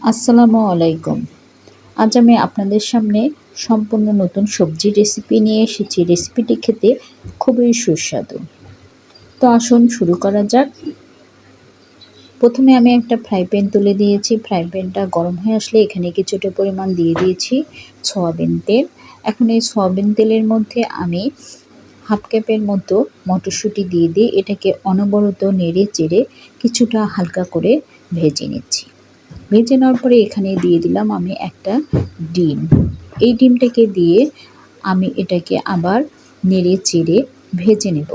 আসসালামু আলাইকুম। আজ আমি আপনাদের সামনে সম্পূর্ণ নতুন সবজি রেসিপি নিয়ে এসেছি। রেসিপিটি খেতে খুবই সুস্বাদু। তো আসুন শুরু করা যাক। প্রথমে আমি একটা ফ্রাই প্যান তুলে দিয়েছি। ফ্রাই প্যানটা গরম হয়ে আসলে এখানে কিছুটা পরিমাণ দিয়ে দিয়েছি সয়াবিন তেল। এখন এই সয়াবিন তেলের মধ্যে আমি হাফ কাপের মতো মটরশুঁটি দিয়ে এটাকে অনবরত নেড়ে চেড়ে কিছুটা হালকা করে ভেজে নিচ্ছি। ভেজে নেওয়ার পরে এখানে দিয়ে দিলাম আমি একটা ডিম। এই ডিমটাকে দিয়ে আমি এটাকে আবার নেড়ে চেড়ে ভেজে নেব।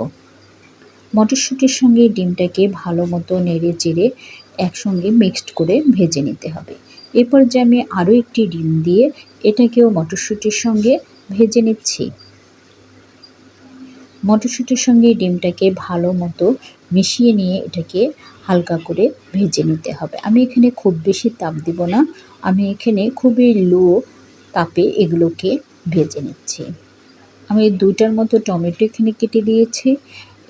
মটরশুঁটির সঙ্গে ডিমটাকে ভালো মতো নেড়ে চেড়ে একসঙ্গে মিক্সড করে ভেজে নিতে হবে। এরপর যে আমি আরও একটি ডিম দিয়ে এটাকেও মটরশুঁটির সঙ্গে ভেজে নিচ্ছি। মটরশুঁটির সঙ্গে ডিমটাকে ভালো মতো মিশিয়ে নিয়ে এটাকে হালকা করে ভেজে নিতে হবে। আমি এখানে খুব বেশি তাপ দিব না, আমি এখানে খুবই লো তাপে এগুলোকে ভেজে নিচ্ছি। আমি 2টার মতো টমেটো এখানে কেটে দিয়েছি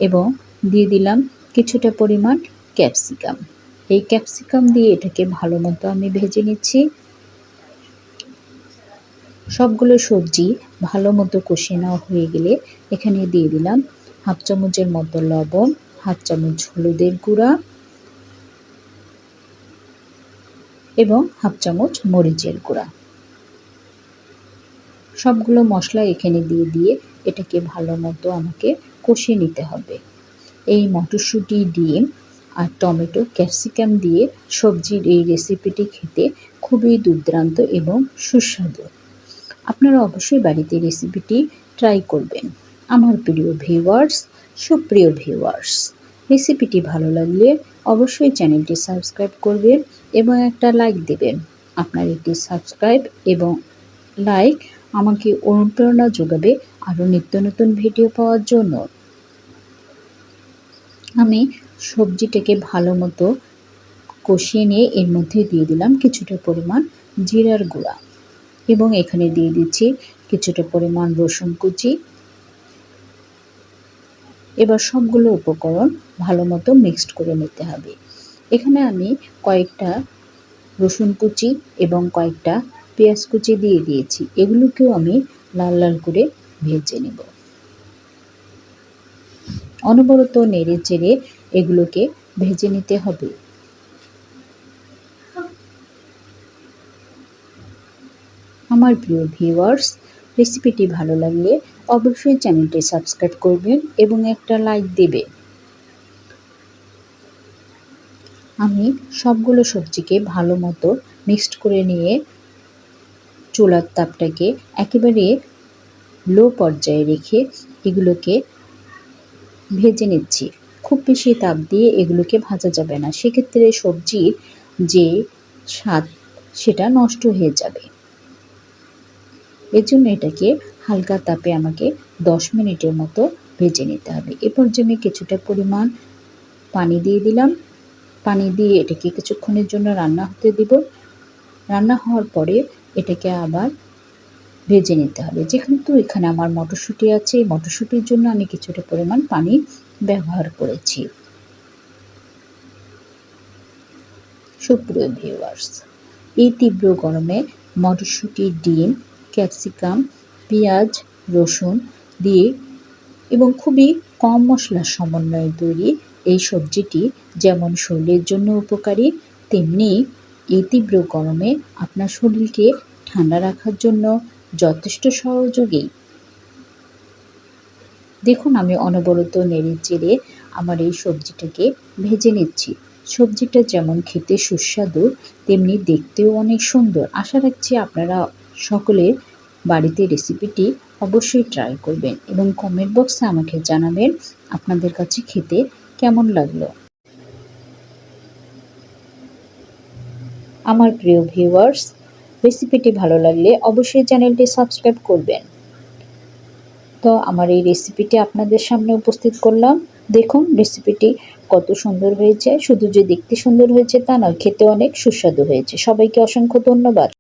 এবং দিয়ে দিলাম কিছুটা পরিমাণ ক্যাপসিকাম। এই ক্যাপসিকাম দিয়ে এটাকে ভালো মতো আমি ভেজে নিচ্ছি। সবগুলো সবজি ভালো মতো কষিয়ে নেওয়া হয়ে গেলে এখানে দিয়ে দিলাম হাফ চামচের মতো লবণ, হাফ চামচ হলুদের গুঁড়া এবং হাফ চামচ মরিচের গুঁড়া। সবগুলো মশলা এখানে দিয়ে এটাকে ভালো মতো আমাকে কষিয়ে নিতে হবে। এই মটরশুঁটি, ডিম আর টমেটো, ক্যাপসিকাম দিয়ে সবজির এই রেসিপিটি খেতে খুবই দুর্দান্ত এবং সুস্বাদু। আপনারা অবশ্যই বাড়িতে রেসিপিটি ট্রাই করবেন। আমার প্রিয় ভিউয়ার্স, সুপ্রিয় ভিউয়ার্স, রেসিপিটি ভালো লাগলে অবশ্যই চ্যানেলটি সাবস্ক্রাইব করবেন এবং একটা লাইক দেবেন। আপনার একটি সাবস্ক্রাইব এবং লাইক আমাকে অনুপ্রেরণা যোগাবে আরও নিত্য নতুন ভিডিও পাওয়ার জন্য। আমি সবজিটাকে ভালো মতো কষিয়ে নিয়ে এর মধ্যে দিয়ে দিলাম কিছুটা পরিমাণ জিরার গুঁড়া এবং এখানে দিয়ে দিচ্ছি কিছুটা পরিমাণ রসুন কুচি। এবার সবগুলো উপকরণ ভালো মতো মিক্সড করে নিতে হবে। এখানে আমি কয়েকটা রসুন কুচি এবং কয়েকটা পেঁয়াজ কুচি দিয়ে দিয়েছি। এগুলোকেও আমি লাল লাল করে ভেজে নেব। অনবরত নেড়ে চেড়ে এগুলোকে ভেজে নিতে হবে। আমার প্রিয় ভিউয়ার্স, রেসিপিটি ভালো লাগলে অবশ্যই চ্যানেলটি সাবস্ক্রাইব করবেন এবং একটা লাইক দেবেন। আমি সবগুলো সবজিকে ভালো মতো মিক্সড করে নিয়ে চুলার তাপটাকে একেবারে লো পর্যায়ে রেখে এগুলোকে ভেজে নিচ্ছি। খুব বেশি তাপ দিয়ে এগুলোকে ভাজা যাবে না, সেক্ষেত্রে সবজির যে স্বাদ সেটা নষ্ট হয়ে যাবে। এর জন্য এটাকে হালকা তাপে আমাকে 10 মিনিটের মতো ভেজে নিতে হবে। এরপর যে আমি কিছুটা পরিমাণ পানি দিয়ে দিলাম। পানি দিয়ে এটাকে কিছুক্ষণের জন্য রান্না হতে দিব। রান্না হওয়ার পরে এটাকে আবার ভেজে নিতে হবে। যেহেতু এখানে আমার মটরশুঁটি আছে, এই মটরশুঁটির জন্য আমি কিছুটা পরিমাণ পানি ব্যবহার করেছি। সুপ্রিয় ভিউয়ার্স, এই তীব্র গরমে মটরশুঁটি, ডিম, ক্যাপসিকাম, পেঁয়াজ, রসুন দিয়ে এবং খুবই কম মশলার সমন্বয়ে তৈরি এই সবজিটি যেমন শরীরের জন্য উপকারী, তেমনি এই তীব্র গরমে আপনার শরীরকে ঠান্ডা রাখার জন্য যথেষ্ট সহযোগী। দেখুন আমি অনবরত নেড়ে চেড়ে আমার এই সবজিটাকে ভেজে নিচ্ছি। সবজিটা যেমন খেতে সুস্বাদু তেমনি দেখতেও অনেক সুন্দর। আশা রাখছি আপনারা সকলে বাড়িতে রেসিপিটি অবশ্যই ট্রাই করবেন এবং কমেন্ট বক্সে আমাকে জানাবেন আপনাদের কাছে খেতে কেমন লাগলো। আমার প্রিয় ভিউয়ার্স, রেসিপিটি ভালো লাগলে অবশ্যই চ্যানেলটি সাবস্ক্রাইব করবেন। তো আমার এই রেসিপিটি আপনাদের সামনে উপস্থিত করলাম। দেখুন রেসিপিটি কত সুন্দর হয়েছে। শুধু যে দেখতে সুন্দর হয়েছে তা নয়, খেতে অনেক সুস্বাদু হয়েছে। সবাইকে অসংখ্য ধন্যবাদ।